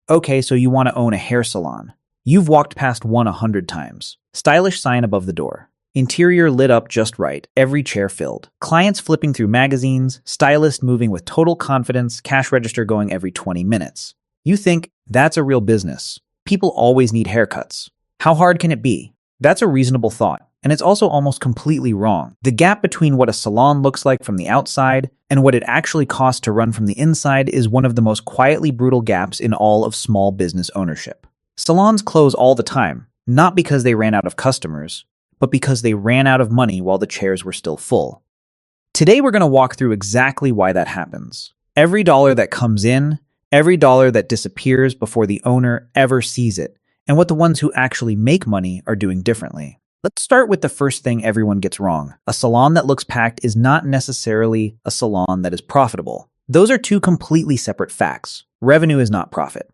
Okay, so you want to own a hair salon. You've walked past one 100 times. Stylish sign above the door. Interior lit up just right, every chair filled. Clients flipping through magazines, stylist moving with total confidence, cash register going every 20 minutes. You think, that's a real business. People always need haircuts. How hard can it be? That's a reasonable thought, and it's also almost completely wrong. The gap between what a salon looks like from the outside and what it actually costs to run from the inside is one of the most quietly brutal gaps in all of small business ownership. Salons close all the time, not because they ran out of customers, but because they ran out of money while the chairs were still full. Today we're going to walk through exactly why that happens. Every dollar that comes in, every dollar that disappears before the owner ever sees it, and what the ones who actually make money are doing differently. Let's start with the first thing everyone gets wrong. A salon that looks packed is not necessarily a salon that is profitable. Those are two completely separate facts. Revenue is not profit.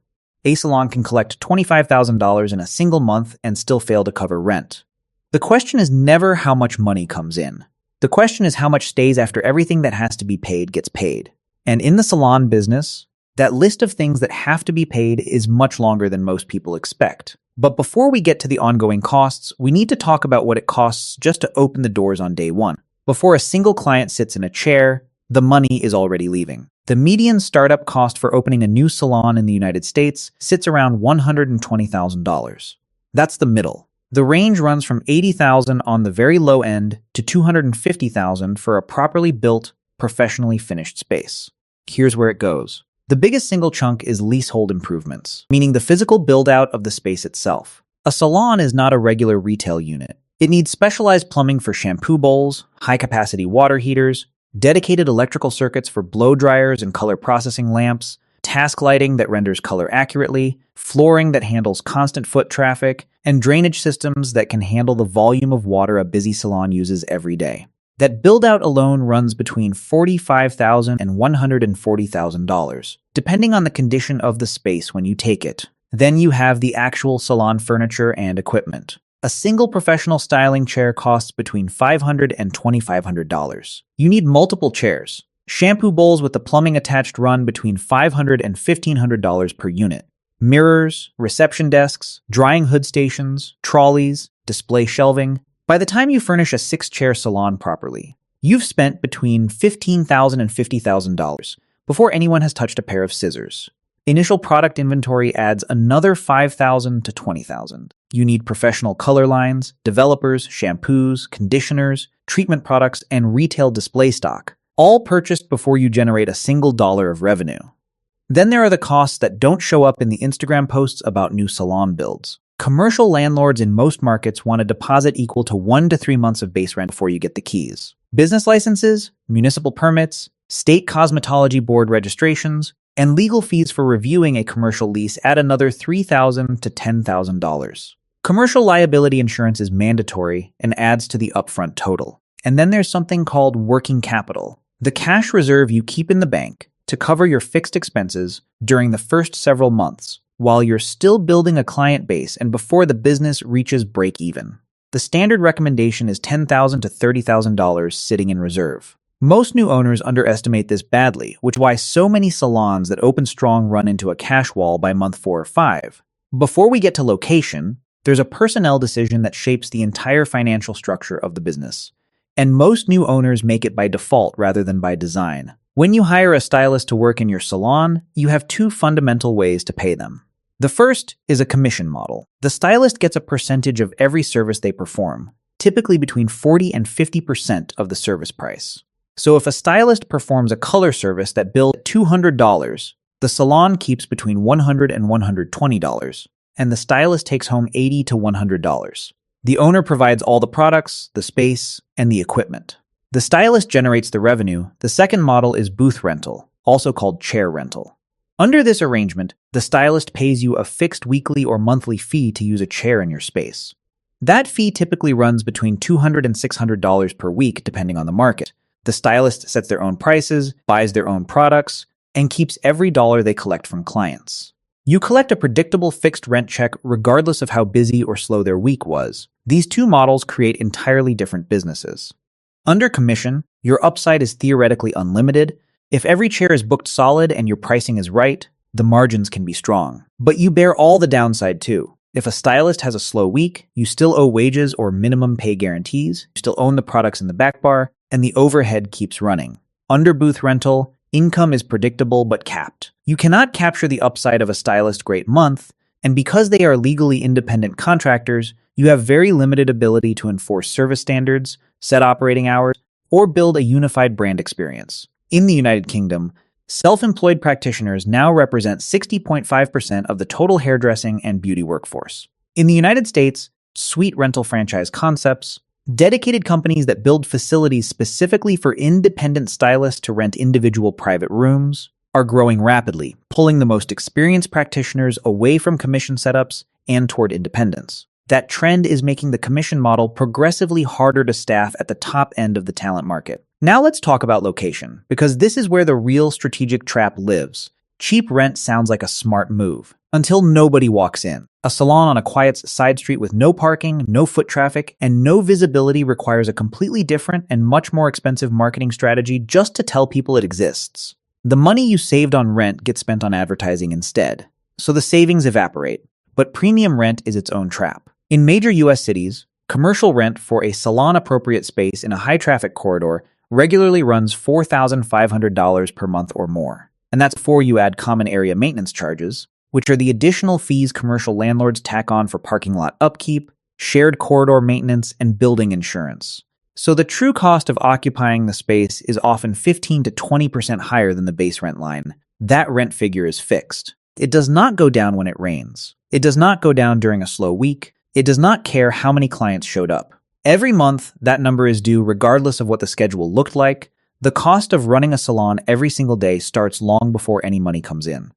A salon can collect $25,000 in a single month and still fail to cover rent. The question is never how much money comes in. The question is how much stays after everything that has to be paid gets paid. And in the salon business, that list of things that have to be paid is much longer than most people expect. But before we get to the ongoing costs, we need to talk about what it costs just to open the doors on day one. Before a single client sits in a chair, the money is already leaving. The median startup cost for opening a new salon in the United States sits around $120,000. That's the middle. The range runs from $80,000 on the very low end to $250,000 for a properly built, professionally finished space. Here's where it goes. The biggest single chunk is leasehold improvements, meaning the physical build-out of the space itself. A salon is not a regular retail unit. It needs specialized plumbing for shampoo bowls, high-capacity water heaters, dedicated electrical circuits for blow dryers and color processing lamps, task lighting that renders color accurately, flooring that handles constant foot traffic, and drainage systems that can handle the volume of water a busy salon uses every day. That build-out alone runs between $45,000 and $140,000, depending on the condition of the space when you take it. Then you have the actual salon furniture and equipment. A single professional styling chair costs between $500 and $2,500. You need multiple chairs. Shampoo bowls with the plumbing attached run between $500 and $1,500 per unit. Mirrors, reception desks, drying hood stations, trolleys, display shelving. By the time you furnish a 6-chair salon properly, you've spent between $15,000 and $50,000 before anyone has touched a pair of scissors. Initial product inventory adds another $5,000 to $20,000. You need professional color lines, developers, shampoos, conditioners, treatment products, and retail display stock, all purchased before you generate a single dollar of revenue. Then there are the costs that don't show up in the Instagram posts about new salon builds. Commercial landlords in most markets want a deposit equal to 1 to 3 months of base rent before you get the keys. Business licenses, municipal permits, state cosmetology board registrations, and legal fees for reviewing a commercial lease add another $3,000 to $10,000. Commercial liability insurance is mandatory and adds to the upfront total. And then there's something called working capital, the cash reserve you keep in the bank to cover your fixed expenses during the first several months, while you're still building a client base and before the business reaches break even. The standard recommendation is $10,000 to $30,000 sitting in reserve. Most new owners underestimate this badly, which is why so many salons that open strong run into a cash wall by month 4 or 5. Before we get to location, there's a personnel decision that shapes the entire financial structure of the business. And most new owners make it by default rather than by design. When you hire a stylist to work in your salon, you have 2 fundamental ways to pay them. The first is a commission model. The stylist gets a percentage of every service they perform, typically between 40 and 50% of the service price. So if a stylist performs a color service that bills $200, the salon keeps between $100 and $120, and the stylist takes home $80 to $100. The owner provides all the products, the space, and the equipment. The stylist generates the revenue. The second model is booth rental, also called chair rental. Under this arrangement, the stylist pays you a fixed weekly or monthly fee to use a chair in your space. That fee typically runs between $200 and $600 per week, depending on the market. The stylist sets their own prices, buys their own products, and keeps every dollar they collect from clients. You collect a predictable fixed rent check regardless of how busy or slow their week was. These 2 models create entirely different businesses. Under commission, your upside is theoretically unlimited. If every chair is booked solid and your pricing is right, the margins can be strong. But you bear all the downside too. If a stylist has a slow week, you still owe wages or minimum pay guarantees, you still own the products in the back bar, and the overhead keeps running. Under booth rental, income is predictable but capped. You cannot capture the upside of a stylist great month, and because they are legally independent contractors, you have very limited ability to enforce service standards, set operating hours, or build a unified brand experience. In the United Kingdom, self-employed practitioners now represent 60.5% of the total hairdressing and beauty workforce. In the United States, suite rental franchise concepts, dedicated companies that build facilities specifically for independent stylists to rent individual private rooms, are growing rapidly, pulling the most experienced practitioners away from commission setups and toward independence. That trend is making the commission model progressively harder to staff at the top end of the talent market. Now let's talk about location, because this is where the real strategic trap lives. Cheap rent sounds like a smart move, until nobody walks in. A salon on a quiet side street with no parking, no foot traffic, and no visibility requires a completely different and much more expensive marketing strategy just to tell people it exists. The money you saved on rent gets spent on advertising instead, so the savings evaporate. But premium rent is its own trap. In major US cities, commercial rent for a salon-appropriate space in a high-traffic corridor regularly runs $4,500 per month or more. And that's before you add common area maintenance charges, which are the additional fees commercial landlords tack on for parking lot upkeep, shared corridor maintenance, and building insurance. So the true cost of occupying the space is often 15 to 20% higher than the base rent line. That rent figure is fixed. It does not go down when it rains. It does not go down during a slow week. It does not care how many clients showed up. Every month, that number is due regardless of what the schedule looked like. The cost of running a salon every single day starts long before any money comes in.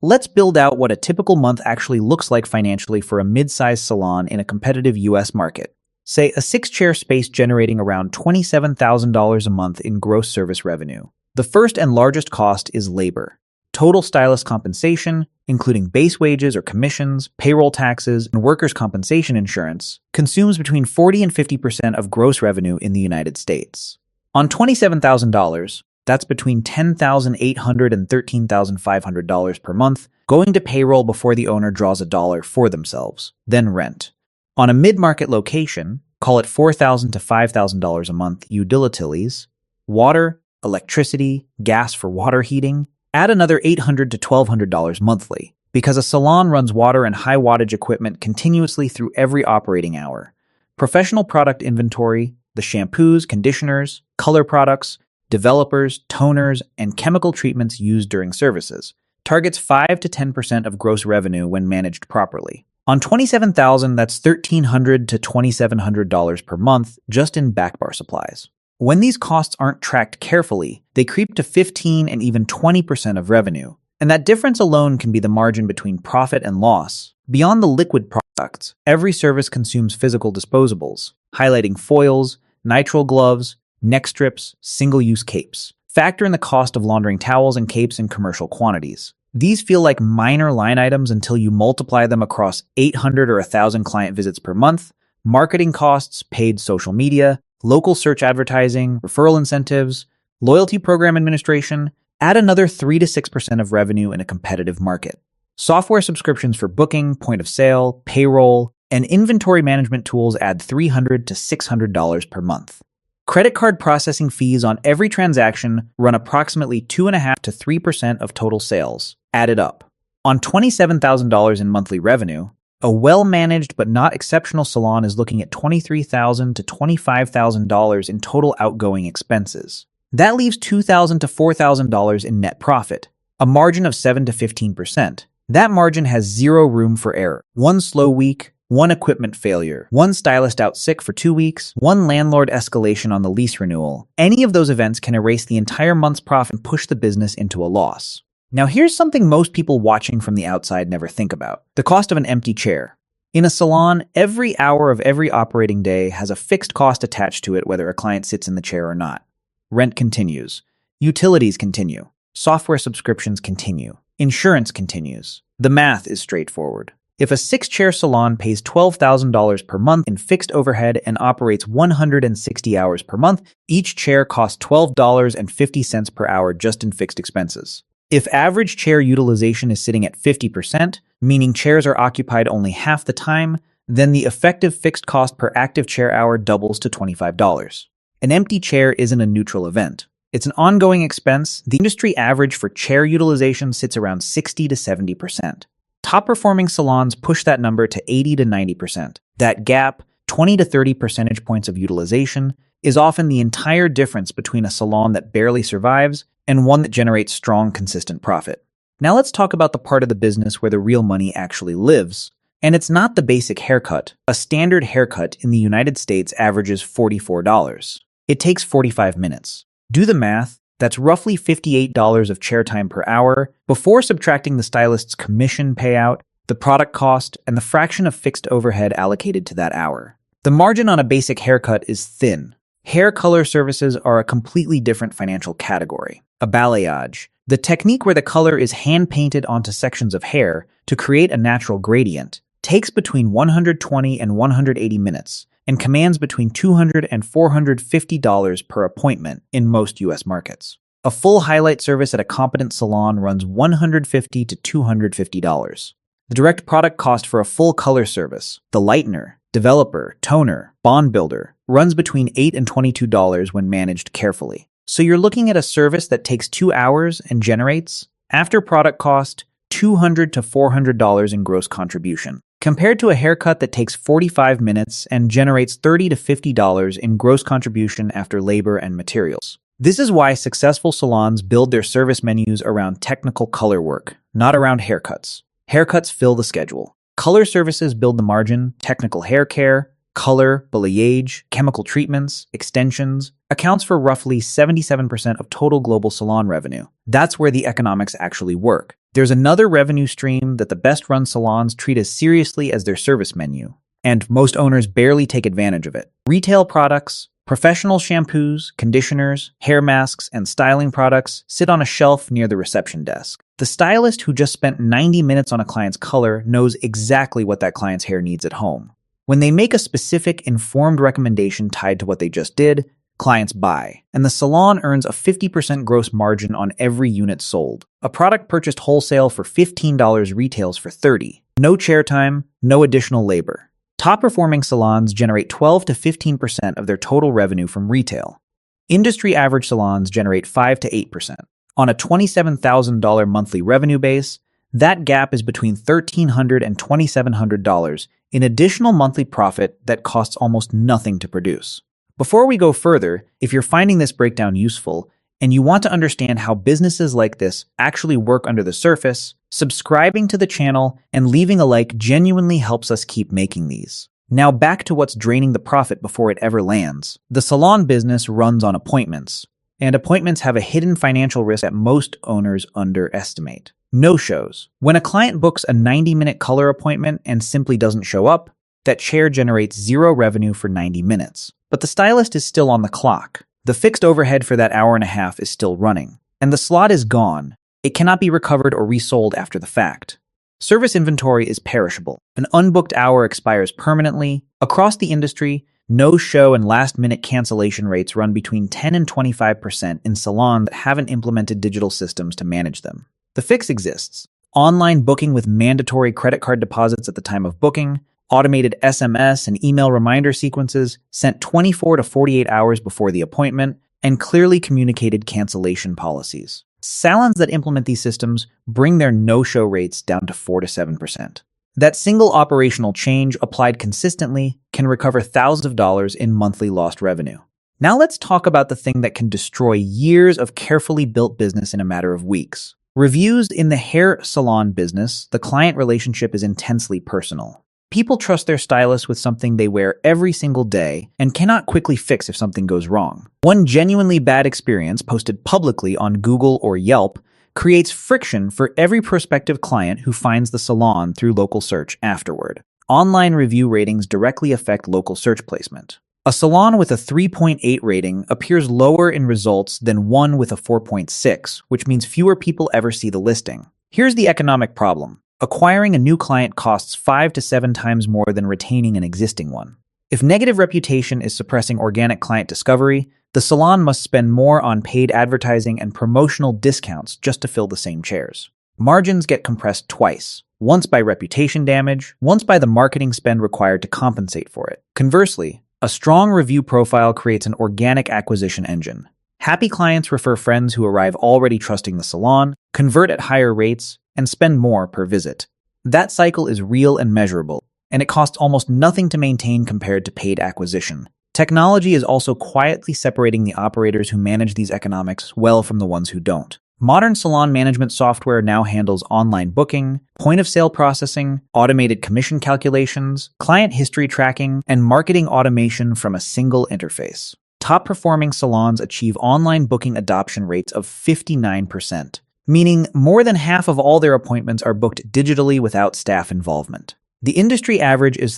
Let's build out what a typical month actually looks like financially for a mid-sized salon in a competitive US market. Say a 6-chair space generating around $27,000 a month in gross service revenue. The first and largest cost is labor. Total stylist compensation, including base wages or commissions, payroll taxes, and workers' compensation insurance, consumes between 40 and 50% of gross revenue in the United States. On $27,000, that's between $10,800 and $13,500 per month, going to payroll before the owner draws a dollar for themselves, then rent. On a mid-market location, call it $4,000 to $5,000 a month utilities, water, electricity, gas for water heating, add another $800 to $1,200 monthly, because a salon runs water and high-wattage equipment continuously through every operating hour. Professional product inventory, the shampoos, conditioners, color products, developers, toners, and chemical treatments used during services, targets 5 to 10% of gross revenue when managed properly. On $27,000, that's $1,300 to $2,700 per month just in backbar supplies. When these costs aren't tracked carefully, they creep to 15 and even 20% of revenue. And that difference alone can be the margin between profit and loss. Beyond the liquid products, every service consumes physical disposables, highlighting foils, nitrile gloves, neck strips, single-use capes. Factor in the cost of laundering towels and capes in commercial quantities. These feel like minor line items until you multiply them across 800 or 1,000 client visits per month, marketing costs, paid social media, local search advertising, referral incentives, loyalty program administration, add another 3 to 6% of revenue in a competitive market. Software subscriptions for booking, point of sale, payroll, and inventory management tools add $300 to $600 per month. Credit card processing fees on every transaction run approximately 2.5% to 3% of total sales, added up. On $27,000 in monthly revenue, a well-managed but not exceptional salon is looking at $23,000 to $25,000 in total outgoing expenses. That leaves $2,000 to $4,000 in net profit, a margin of 7 to 15%. That margin has zero room for error. One slow week, one equipment failure, one stylist out sick for 2 weeks, one landlord escalation on the lease renewal. Any of those events can erase the entire month's profit and push the business into a loss. Now here's something most people watching from the outside never think about. The cost of an empty chair. In a salon, every hour of every operating day has a fixed cost attached to it whether a client sits in the chair or not. Rent continues. Utilities continue. Software subscriptions continue. Insurance continues. The math is straightforward. If a 6-chair salon pays $12,000 per month in fixed overhead and operates 160 hours per month, each chair costs $12.50 per hour just in fixed expenses. If average chair utilization is sitting at 50%, meaning chairs are occupied only half the time, then the effective fixed cost per active chair hour doubles to $25. An empty chair isn't a neutral event. It's an ongoing expense. The industry average for chair utilization sits around 60 to 70%. Top-performing salons push that number to 80 to 90%. That gap, 20 to 30 percentage points of utilization, is often the entire difference between a salon that barely survives and one that generates strong, consistent profit. Now let's talk about the part of the business where the real money actually lives. And it's not the basic haircut. A standard haircut in the United States averages $44. It takes 45 minutes. Do the math. That's roughly $58 of chair time per hour before subtracting the stylist's commission payout, the product cost, and the fraction of fixed overhead allocated to that hour. The margin on a basic haircut is thin. Hair color services are a completely different financial category. A balayage, the technique where the color is hand-painted onto sections of hair to create a natural gradient, takes between 120 and 180 minutes and commands between $200 and $450 per appointment in most U.S. markets. A full highlight service at a competent salon runs $150 to $250. The direct product cost for a full color service, the lightener, developer, toner, bond builder, runs between $8 and $22 when managed carefully. So you're looking at a service that takes 2 hours and generates, after product cost, $200 to $400 in gross contribution, compared to a haircut that takes 45 minutes and generates $30 to $50 in gross contribution after labor and materials. This is why successful salons build their service menus around technical color work, not around haircuts. Haircuts fill the schedule. Color services build the margin. Technical hair care, color, balayage, chemical treatments, extensions, accounts for roughly 77% of total global salon revenue. That's where the economics actually work. There's another revenue stream that the best-run salons treat as seriously as their service menu, and most owners barely take advantage of it. Retail products, professional shampoos, conditioners, hair masks, and styling products sit on a shelf near the reception desk. The stylist who just spent 90 minutes on a client's color knows exactly what that client's hair needs at home. When they make a specific, informed recommendation tied to what they just did, clients buy, and the salon earns a 50% gross margin on every unit sold. A product purchased wholesale for $15 retails for $30. No chair time, no additional labor. Top-performing salons generate 12 to 15% of their total revenue from retail. Industry average salons generate 5 to 8%. On a $27,000 monthly revenue base, that gap is between $1,300 and $2,700 in additional monthly profit that costs almost nothing to produce. Before we go further, if you're finding this breakdown useful and you want to understand how businesses like this actually work under the surface, subscribing to the channel and leaving a like genuinely helps us keep making these. Now back to what's draining the profit before it ever lands. The salon business runs on appointments, and appointments have a hidden financial risk that most owners underestimate. No-shows. When a client books a 90-minute color appointment and simply doesn't show up, that chair generates zero revenue for 90 minutes. But the stylist is still on the clock. The fixed overhead for that hour and a half is still running, and the slot is gone. It cannot be recovered or resold after the fact. Service inventory is perishable. An unbooked hour expires permanently. Across the industry, no-show and last-minute cancellation rates run between 10 and 25% in salons that haven't implemented digital systems to manage them. The fix exists. Online booking with mandatory credit card deposits at the time of booking, automated SMS and email reminder sequences sent 24 to 48 hours before the appointment, and clearly communicated cancellation policies. Salons that implement these systems bring their no-show rates down to 4 to 7%. That single operational change applied consistently can recover thousands of dollars in monthly lost revenue. Now let's talk about the thing that can destroy years of carefully built business in a matter of weeks. Reviews. In the hair salon business, the client relationship is intensely personal. People trust their stylist with something they wear every single day and cannot quickly fix if something goes wrong. One genuinely bad experience posted publicly on Google or Yelp creates friction for every prospective client who finds the salon through local search afterward. Online review ratings directly affect local search placement. A salon with a 3.8 rating appears lower in results than one with a 4.6, which means fewer people ever see the listing. Here's the economic problem. Acquiring a new client costs 5 to 7 times more than retaining an existing one. If negative reputation is suppressing organic client discovery, The salon must spend more on paid advertising and promotional discounts just to fill the same chairs. Margins get compressed twice, once by reputation damage, once by the marketing spend required to compensate for it. Conversely, a strong review profile creates an organic acquisition engine. Happy clients refer friends who arrive already trusting the salon, convert at higher rates, and spend more per visit. That cycle is real and measurable, and it costs almost nothing to maintain compared to paid acquisition. Technology is also quietly separating the operators who manage these economics well from the ones who don't. Modern salon management software now handles online booking, point-of-sale processing, automated commission calculations, client history tracking, and marketing automation from a single interface. Top-performing salons achieve online booking adoption rates of 59%, meaning more than half of all their appointments are booked digitally without staff involvement. The industry average is